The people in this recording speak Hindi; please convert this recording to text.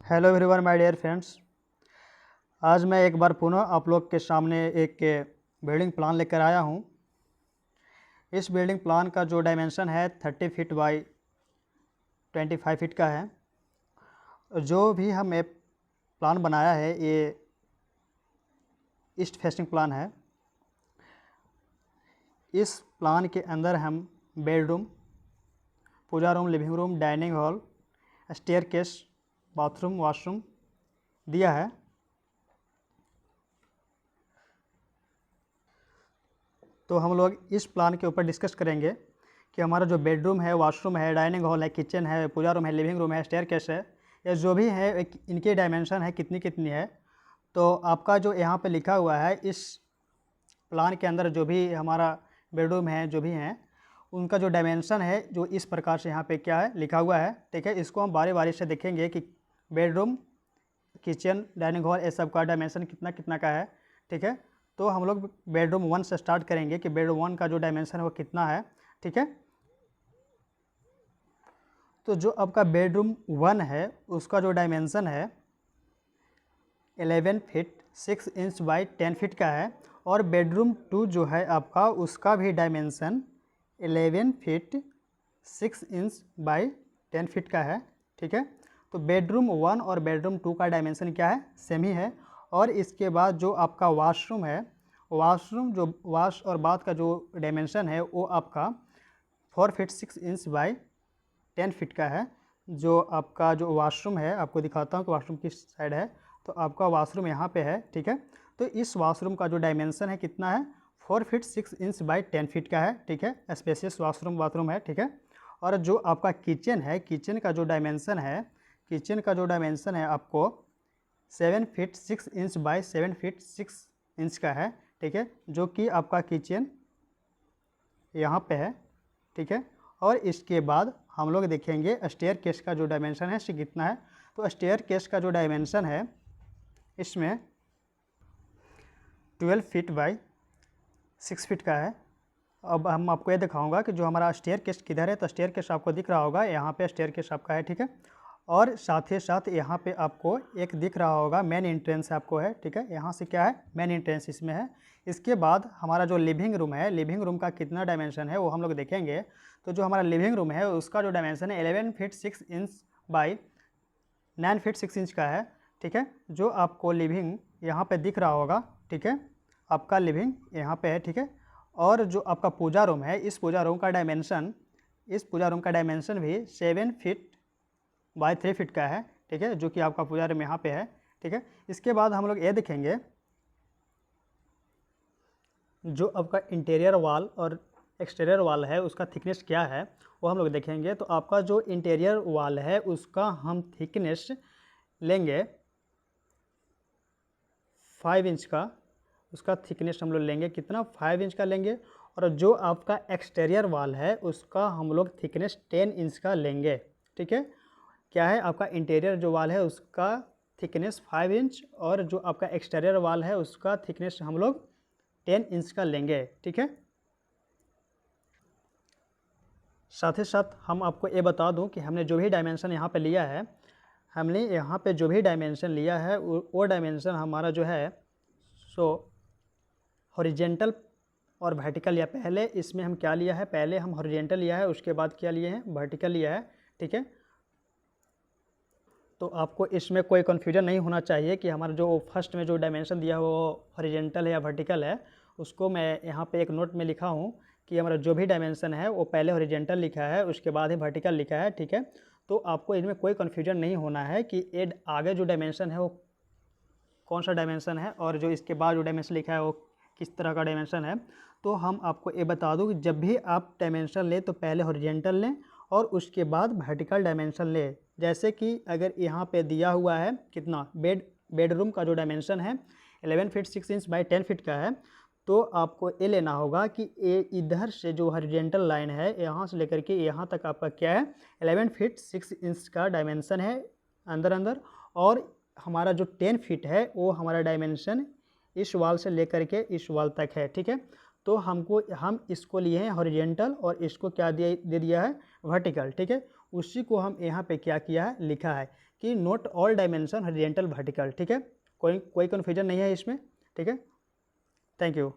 Hello everyone my dear friends. आज मैं एक बार पुनः आप लोग के सामने एक बिल्डिंग प्लान लेकर आया हूँ। इस बिल्डिंग प्लान का जो डायमेंशन है 30 फीट बाई 25 फीट का है। जो भी हमें प्लान बनाया है ये ईस्ट फेसिंग प्लान है। इस प्लान के अंदर हम bedroom, puja room, living room, dining hall, staircase, bathroom, washroom दिया है। तो हम लोग इस प्लान के ऊपर डिस्कस करेंगे कि हमारा जो बेडरूम है, वॉशरूम है, डाइनिंग हॉल है, किचन है, पूजा रूम है, लिविंग रूम है, स्टेयरकेस है, या जो भी है इनके डायमेंशन है कितनी कितनी है। तो आपका जो यहाँ पे लिखा हुआ है इस प्लान के अंदर जो भी हमारा बेडरूम है, जो भी हैं उनका जो डायमेंशन है जो इस प्रकार से यहाँ पे क्या है लिखा हुआ है। ठीक है, इसको हम बारी बारी से देखेंगे कि बेडरूम, किचन, डाइनिंग हॉल ये सब का डायमेंशन कितना कितना का है। ठीक है, तो हम लोग बेडरूम 1 से स्टार्ट करेंगे कि बेडरूम 1 का जो डायमेंशन है वो कितना है। ठीक है, तो जो आपका बेडरूम 1 है उसका जो डायमेंशन है 11 फीट 6 इंच बाई 10 फीट का है। और बेडरूम 2 जो है आपका उसका भी dimension 11 feet 6 inch by 10 feet का है। ठीक है, तो बेडरूम 1 और बेडरूम 2 का डायमेंशन क्या है, सेम ही है। और इसके बाद जो आपका वॉशरूम है, वॉशरूम जो वॉश और बाथ का जो डायमेंशन है वो आपका 4 फीट 6 इंच बाई 10 फीट का है। जो आपका जो वॉशरूम है, आपको दिखाता हूँ कि वॉशरूम किस साइड है। तो आपका वॉशरूम यहाँ पे है। ठीक है, तो इस वॉशरूम का जो डायमेंशन है कितना है, 4 फीट 6 इंच बाई 10 फीट का है। ठीक है, स्पेसियस वॉशरूम बाथरूम है। ठीक है, और जो आपका किचन है, किचन का जो डायमेंशन है, किचन का जो डायमेंशन है आपको 7 feet 6 inch by 7 feet 6 inch का है। ठीक है, जो कि आपका किचन यहाँ पे है। ठीक है, और इसके बाद हम लोग देखेंगे स्टेयर केस का जो डायमेंशन है कितना है। तो स्टेयर केस का जो डायमेंशन है इसमें 12 फीट बाई 6 फीट का है। अब हम आपको ये दिखाऊंगा कि जो हमारा स्टेयर केस किधर है। तो स्टेयर केस आपको दिख रहा होगा, यहाँ पे स्टेयर केस आपका है। ठीक है, और साथ ही साथ यहाँ पे आपको एक दिख रहा होगा मेन एंट्रेंस आपको है। ठीक है, यहाँ से क्या है, मेन एंट्रेंस इसमें है। इसके बाद हमारा जो लिविंग रूम है, लिविंग रूम का कितना डायमेंशन है वो हम लोग देखेंगे। तो जो हमारा लिविंग रूम है उसका जो डायमेंशन है 11 feet 6 inch by 9 feet 6 inch का है। ठीक है, जो आपको लिविंग यहाँ पे दिख रहा होगा। ठीक है, आपका लिविंग यहाँ पे है। ठीक है, और जो आपका पूजा रूम है, इस पूजा रूम का डायमेंशन, इस पूजा रूम का डायमेंशन भी 7 फीट बाई 3 फीट का है। ठीक है, जो कि आपका पूजा रूम यहाँ पे है। ठीक है, इसके बाद हम लोग ये देखेंगे जो आपका इंटीरियर वॉल और एक्सटीरियर वॉल है उसका थिकनेस क्या है वो हम लोग देखेंगे। तो आपका जो इंटीरियर वॉल है उसका हम थिकनेस लेंगे 5 इंच का, उसका थिकनेस हम लोग लेंगे कितना, 5 इंच का लेंगे। और जो आपका एक्सटीरियर वॉल है उसका हम लोग थिकनेस 10 इंच का लेंगे। ठीक है, क्या है आपका इंटीरियर जो वॉल है उसका थिकनेस 5 इंच और जो आपका एक्सटीरियर वॉल है उसका थिकनेस हम लोग 10 इंच का लेंगे। ठीक है, साथ ही साथ हम आपको ये बता दूं कि हमने जो भी डायमेंशन यहाँ पे लिया है, हमने यहाँ पे जो भी डायमेंशन लिया है वो डायमेंशन हमारा जो है सो हॉरिजेंटल और वर्टिकल। या पहले इसमें हम क्या लिया है, पहले हम हॉरिजेंटल लिया है, उसके बाद क्या लिए हैं, वर्टिकल लिया है। ठीक है, तो आपको इसमें कोई कन्फ्यूजन नहीं होना चाहिए कि हमारा जो फर्स्ट में जो डायमेंशन दिया है वो हॉरिजेंटल है या वर्टिकल है। उसको मैं यहाँ पे एक नोट में लिखा हूँ कि हमारा जो भी डायमेंशन है वो पहले हॉरिजेंटल लिखा है, उसके बाद ही वर्टिकल लिखा है। ठीक है, तो आपको इनमें कोई कन्फ्यूजन नहीं होना है कि ये आगे जो डायमेंशन है वो कौन सा डायमेंशन है और जो इसके बाद जो डायमेंशन लिखा है वो किस तरह का डायमेंशन है। तो हम आपको ये बता दूँ कि जब भी आप डायमेंशन लें तो पहले हॉरिजेंटल लें और उसके बाद वर्टिकल डायमेंशन लें। जैसे कि अगर यहाँ पे दिया हुआ है कितना, बेडरूम का जो डायमेंशन है 11 फीट 6 इंच बाई 10 फीट का है, तो आपको ये लेना होगा कि ये इधर से जो हॉरिजेंटल लाइन है यहाँ से लेकर के यहाँ तक आपका क्या है 11 फीट 6 इंच का डायमेंशन है अंदर अंदर। और हमारा जो 10 फीट है वो हमारा डायमेंशन इस वॉल से लेकर के इस वॉल तक है। ठीक है, तो हम इसको लिए हैं हॉरिजेंटल और इसको क्या दे दिया है, वर्टिकल। ठीक है, उसी को हम यहाँ पे क्या किया है, लिखा है कि note all dimension horizontal vertical. ठीक है, कोई कन्फ्यूजन नहीं है इसमें। ठीक है, थैंक यू।